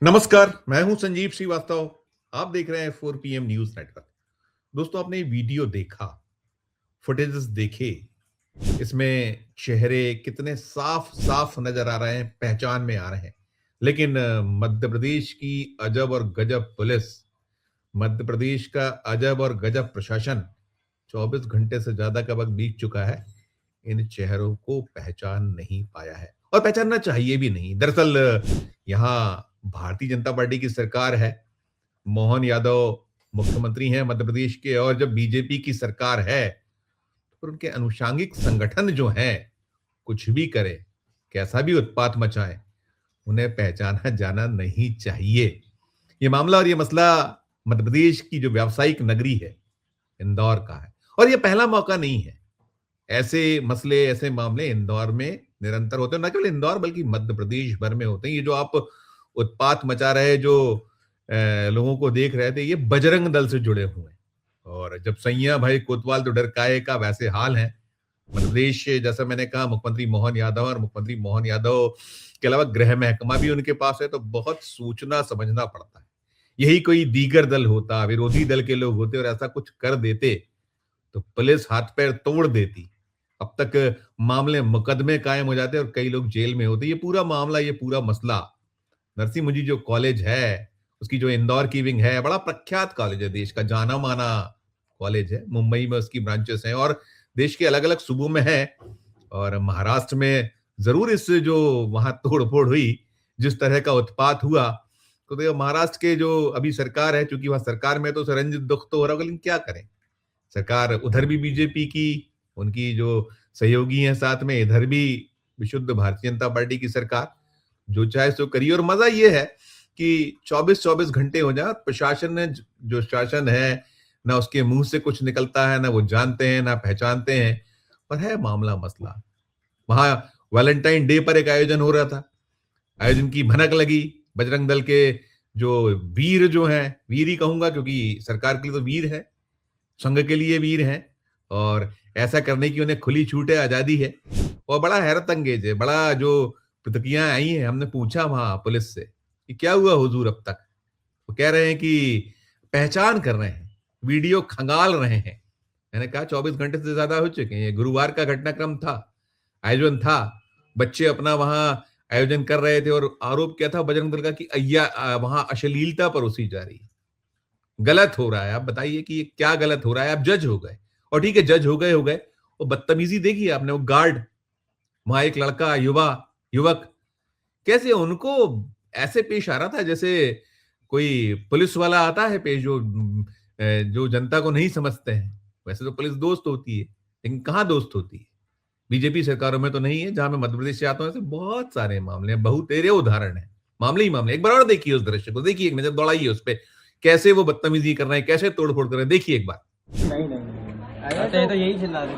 नमस्कार, मैं हूं संजीव श्रीवास्तव। आप देख रहे हैं 4 PM न्यूज नेटवर्क। दोस्तों, आपने वीडियो देखा, फुटेजेस देखे, इसमें चेहरे कितने साफ साफ नजर आ रहे हैं, पहचान में आ रहे हैं। लेकिन मध्य प्रदेश की अजब और गजब पुलिस, मध्य प्रदेश का अजब और गजब प्रशासन 24 घंटे से ज्यादा का वक्त बीत चुका है, इन चेहरों को पहचान नहीं पाया है और पहचानना चाहिए भी नहीं। दरअसल यहाँ भारतीय जनता पार्टी की सरकार है, मोहन यादव मुख्यमंत्री हैं मध्य प्रदेश के, और जब बीजेपी की सरकार है तो उनके अनुषांगिक संगठन जो हैं कुछ भी करे, कैसा भी उत्पात मचाएं, उन्हें पहचाना जाना नहीं चाहिए। ये मामला और ये मसला मध्य प्रदेश की जो व्यावसायिक नगरी है इंदौर का है, और ये पहला मौका नहीं है। ऐसे मसले, ऐसे मामले इंदौर में निरंतर होते हैं, न केवल इंदौर बल्कि मध्य प्रदेश भर में होते हैं। ये जो आप उत्पात मचा रहे, जो लोगों को देख रहे थे, ये बजरंग दल से जुड़े हुए हैं। और जब सैया भाई कोतवाल तो डर काहे का, वैसे हाल है मध्य प्रदेश। जैसा मैंने कहा, मुख्यमंत्री मोहन यादव, और मुख्यमंत्री मोहन यादव के अलावा गृह महकमा भी उनके पास है, तो बहुत सोचना समझना पड़ता है। यही कोई दीगर दल होता, विरोधी दल के लोग होते और ऐसा कुछ कर देते तो पुलिस हाथ पैर तोड़ देती। अब तक मामले, मुकदमे कायम हो जाते और कई लोग जेल में होते। ये पूरा मामला, ये पूरा मसला नरसिंह मुंजी जो कॉलेज है, उसकी जो इंदौर की विंग है, बड़ा प्रख्यात कॉलेज है, देश का जाना माना कॉलेज है। मुंबई में उसकी ब्रांचेस हैं और देश के अलग अलग सूबों में है, और महाराष्ट्र में जरूर इस जो वहां तोड़फोड़ हुई, जिस तरह का उत्पात हुआ, तो देखो महाराष्ट्र के जो अभी सरकार है, चूंकि वहां सरकार में तो रंजित दुख तो हो रहा होगा, लेकिन क्या करें, सरकार उधर भी बीजेपी की, उनकी जो सहयोगी हैं साथ में, इधर भी विशुद्ध भारतीय जनता पार्टी की सरकार, जो चाहे सो करिए। और मजा ये है कि 24-24 घंटे हो जाए, प्रशासन ने जो शासन है, ना उसके मुंह से कुछ निकलता है, ना वो जानते हैं, ना पहचानते हैं, और है मामला मसला। वहां वैलेंटाइन डे पर एक आयोजन हो रहा था, आयोजन की भनक लगी। बजरंग दल के जो वीर जो हैं, वीर ही कहूंगा क्योंकि सरकार के लिए तो वीर है, संघ के लिए वीर हैं, और ऐसा करने की उन्हें खुली छूट है, आजादी है। और बड़ा हैरत अंगेज है, बड़ा जो प्रतिक्रियाएं आई हैं, हमने पूछा वहां पुलिस से कि क्या हुआ हुजूर अब तक, वो कह रहे हैं कि पहचान कर रहे हैं, वीडियो खंगाल रहे हैं। मैंने कहा 24 घंटे से ज्यादा हो चुके हैं, ये गुरुवार का घटनाक्रम था, आयोजन था, बच्चे अपना वहां आयोजन कर रहे थे, और आरोप क्या था बजरंग दल का कि वहां अश्लीलता परोसी जा रही है, गलत हो रहा है। आप बताइए कि ये क्या गलत हो रहा है। आप जज हो गए, और ठीक है, जज हो गए, वो बदतमीजी देखिए आपने, वो गार्ड, वहां एक लड़का, युवक कैसे उनको ऐसे पेश आ रहा था जैसे कोई पुलिस वाला आता है पेश, जो जनता को नहीं समझते हैं। वैसे तो पुलिस दोस्त होती है, लेकिन कहाँ दोस्त होती है, बीजेपी सरकारों में तो नहीं है। जहां मैं मध्य प्रदेश से आता हूं, ऐसे बहुत सारे मामले हैं, बहुत तेरे उदाहरण है, मामले ही मामले। एक बार और देखिए उस दृश्य को, देखिए, एक नजर दौड़ाइए उस पर, कैसे वो बदतमीजी कर रहे हैं, कैसे तोड़फोड़ कर रहे हैं, देखिए एक बार। नहीं तो यही चिल्ला रहे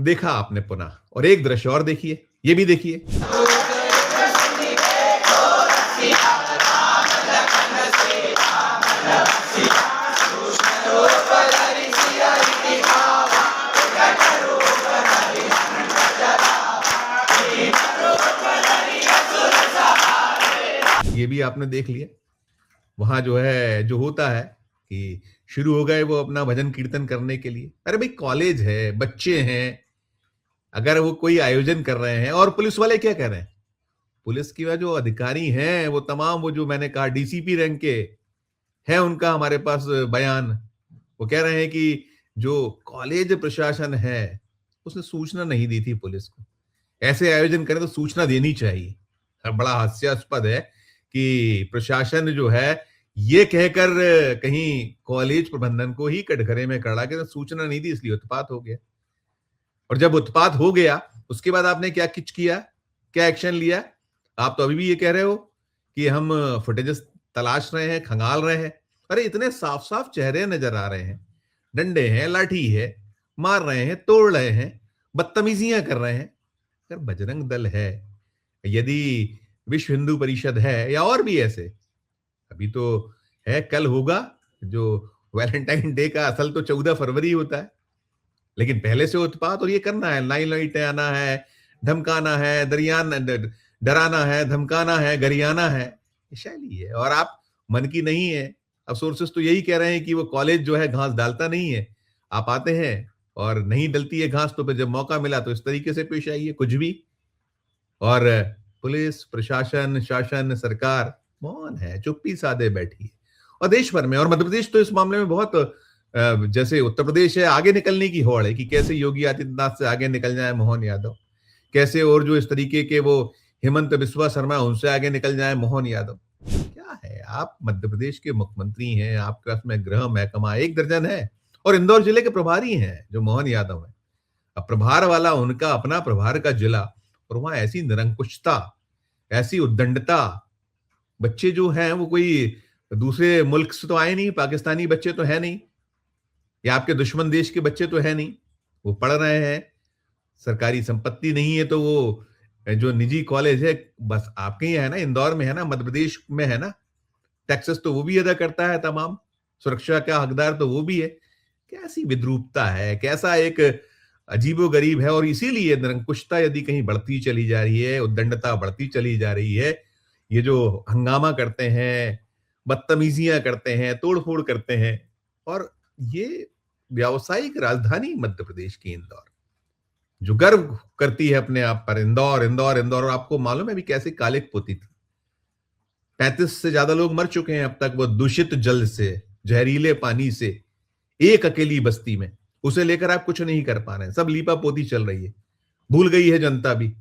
देखा आपने पुनः, और एक दृश्य और देखिए, ये भी देखिए। ये भी आपने देख लिया। वहां जो है, जो होता है कि शुरू हो गए वो अपना भजन कीर्तन करने के लिए। अरे भाई, कॉलेज है, बच्चे हैं, अगर वो कोई आयोजन कर रहे हैं, और पुलिस वाले क्या कह रहे हैं, पुलिस की जो अधिकारी हैं वो तमाम, वो जो मैंने कहा डीसीपी रैंक के है, उनका हमारे पास बयान, वो कह रहे हैं कि जो कॉलेज प्रशासन है उसने सूचना नहीं दी थी पुलिस को। ऐसे आयोजन करें तो सूचना देनी चाहिए। बड़ा हास्यास्पद है कि प्रशासन जो है ये कहकर कहीं कॉलेज प्रबंधन को ही कटघरे में खड़ा कि सूचना नहीं दी इसलिए उत्पात हो गया। और जब उत्पात हो गया उसके बाद आपने क्या किया, क्या एक्शन लिया? आप तो अभी भी ये कह रहे हो कि हम फुटेजेस तलाश रहे हैं, खंगाल रहे हैं। अरे इतने साफ साफ चेहरे नजर आ रहे हैं, डंडे हैं, लाठी है, मार रहे हैं, तोड़ रहे हैं, बदतमीजियां कर रहे हैं। अगर बजरंग दल है, यदि विश्व हिंदू परिषद है, या और भी ऐसे, अभी तो है, कल होगा जो वैलेंटाइन डे का असल तो 14 फरवरी होता है, लेकिन पहले से उत्पात और ये करना है, लाइट आना है, धमकाना है, डराना है, धमकाना है, गरियाना है, ये शैली है। और आप मन की नहीं है। अब सोर्सेस तो यही कह रहे हैं कि वो कॉलेज जो है घास डालता नहीं है, आप आते हैं और नहीं डलती है घास, तो फिर जब मौका मिला तो इस तरीके से पेश आइए कुछ भी। और पुलिस प्रशासन, शासन, सरकार मौन है, चुप्पी साधे बैठी है। और देश भर में, और मध्य प्रदेश तो इस मामले में बहुत, जैसे उत्तर प्रदेश है, आगे निकलने की होड़ है कि कैसे योगी आदित्यनाथ से आगे निकल जाए मोहन यादव, कैसे और जो इस तरीके के वो हेमंत बिस्वा शर्मा उनसे आगे निकल जाए मोहन यादव। क्या है, आप मध्य प्रदेश के मुख्यमंत्री हैं, आपके पास में गृह महकमा 1 दर्जन है, और इंदौर जिले के प्रभारी हैं जो मोहन यादव है। अब प्रभार वाला उनका अपना प्रभार का जिला, और वहां ऐसी निरंकुशता, ऐसी उद्दंडता, बच्चे जो हैं वो कोई दूसरे मुल्क से तो आए नहीं, पाकिस्तानी बच्चे तो है नहीं, या आपके दुश्मन देश के बच्चे तो है नहीं, वो पढ़ रहे हैं। सरकारी संपत्ति नहीं है तो वो जो निजी कॉलेज है, बस आपके ही है ना, इंदौर में है ना, मध्य प्रदेश में है ना, टैक्सेस तो वो भी अदा करता है, तमाम सुरक्षा का हकदार तो वो भी है। कैसी विद्रूपता है, कैसा एक अजीबोगरीब है। और इसीलिए निरंकुशता यदि कहीं बढ़ती चली जा रही है, उद्दंडता बढ़ती चली जा रही है, ये जो हंगामा करते हैं, बदतमीजियां करते हैं, तोड़फोड़ करते हैं, और ये व्यावसायिक राजधानी मध्य प्रदेश की इंदौर, जो गर्व करती है अपने आप पर, इंदौर इंदौर इंदौर। और आपको मालूम है अभी कैसे कालिक पोती थी, 35 से ज्यादा लोग मर चुके हैं अब तक वो दूषित जल से, जहरीले पानी से, एक अकेली बस्ती में। उसे लेकर आप कुछ नहीं कर पा रहे हैं, सब लीपा पोती चल रही है। भूल गई है जनता भी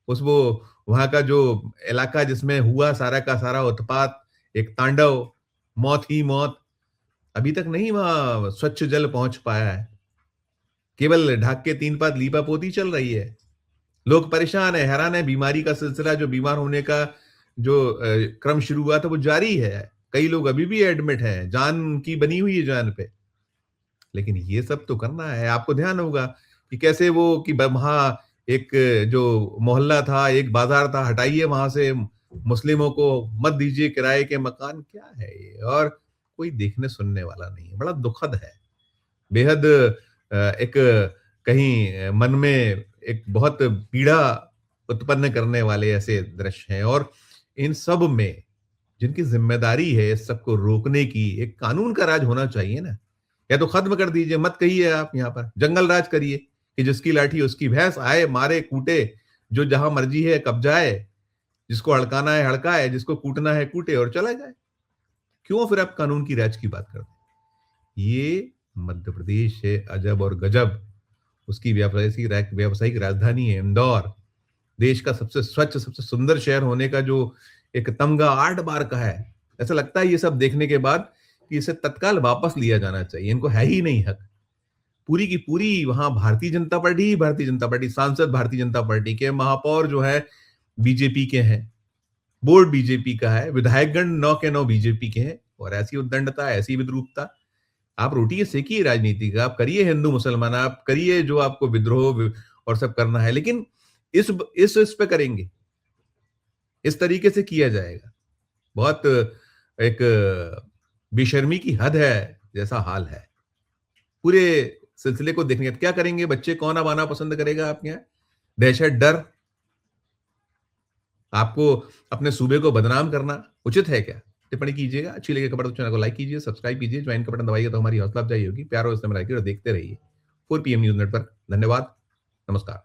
उस वो वहां का जो इलाका जिसमें हुआ सारा का सारा उत्पात, एक तांडव, मौत ही मौत, अभी तक नहीं वहां स्वच्छ जल पहुंच पाया है। केवल ढाक के 3 पात लीपा पोती चल रही है। लोग परेशान है, हैरान है। बीमारी का सिलसिला, जो बीमार होने का जो क्रम शुरू हुआ था वो जारी है। कई लोग अभी भी एडमिट हैं, जान की बनी हुई है जान पे। लेकिन ये सब तो करना है। आपको ध्यान होगा कि कैसे वो कि वहां एक जो मोहल्ला था, एक बाजार था, हटाइए वहां से, मुस्लिमों को मत दीजिए किराए के मकान। क्या है ये? और कोई देखने सुनने वाला नहीं है। बड़ा दुखद है, बेहद एक कहीं मन में एक बहुत पीड़ा उत्पन्न करने वाले ऐसे दृश्य हैं। और इन सब में जिनकी जिम्मेदारी है इस सबको रोकने की, एक कानून का राज होना चाहिए ना। या तो खत्म कर दीजिए, मत कहिए आप यहाँ पर जंगल राज करिए कि जिसकी लाठी उसकी भैंस, आए मारे कूटे, जो जहां मर्जी है कब्जाए, जिसको हड़काना है हड़काए, जिसको कूटना है कूटे और चला जाए। क्यों फिर आप कानून की राज की बात करते हैं? ये मध्य प्रदेश है अजब और गजब। उसकी व्यावसायिक राजधानी है इंदौर, देश का सबसे स्वच्छ, सबसे सुंदर शहर होने का जो एक तमगा 8 बार का है। ऐसा लगता है ये सब देखने के बाद कि इसे तत्काल वापस लिया जाना चाहिए। इनको है ही नहीं हक। पूरी की पूरी वहां भारतीय जनता पार्टी, सांसद भारतीय जनता पार्टी के, महापौर जो है बीजेपी के हैं, बोर्ड बीजेपी का है, विधायकगण 9 के 9 बीजेपी के हैं। और ऐसी उद्दंडता, ऐसी विद्रूपता। आप रोटिए सेकिए राजनीति का, आप करिए हिंदू मुसलमान, आप करिए जो आपको विद्रोह और सब करना है, लेकिन इस पे करेंगे, इस तरीके से किया जाएगा। बहुत एक बेशर्मी की हद है जैसा हाल है। पूरे सिलसिले को देखने क्या करेंगे बच्चे? कौन अब आना पसंद करेगा आपके यहाँ? दहशत, डर। आपको अपने सूबे को बदनाम करना उचित है क्या? टिप्पणी कीजिएगा। अच्छी लगे खबर तो चैनल को लाइक कीजिए, सब्सक्राइब कीजिए, ज्वाइन का बटन दबाइए तो हमारी हौसला अफजाई होगी। प्यार और इस्तेमाल रखिए और देखते रहिए 4PM न्यूज नेटवर्क। धन्यवाद, नमस्कार।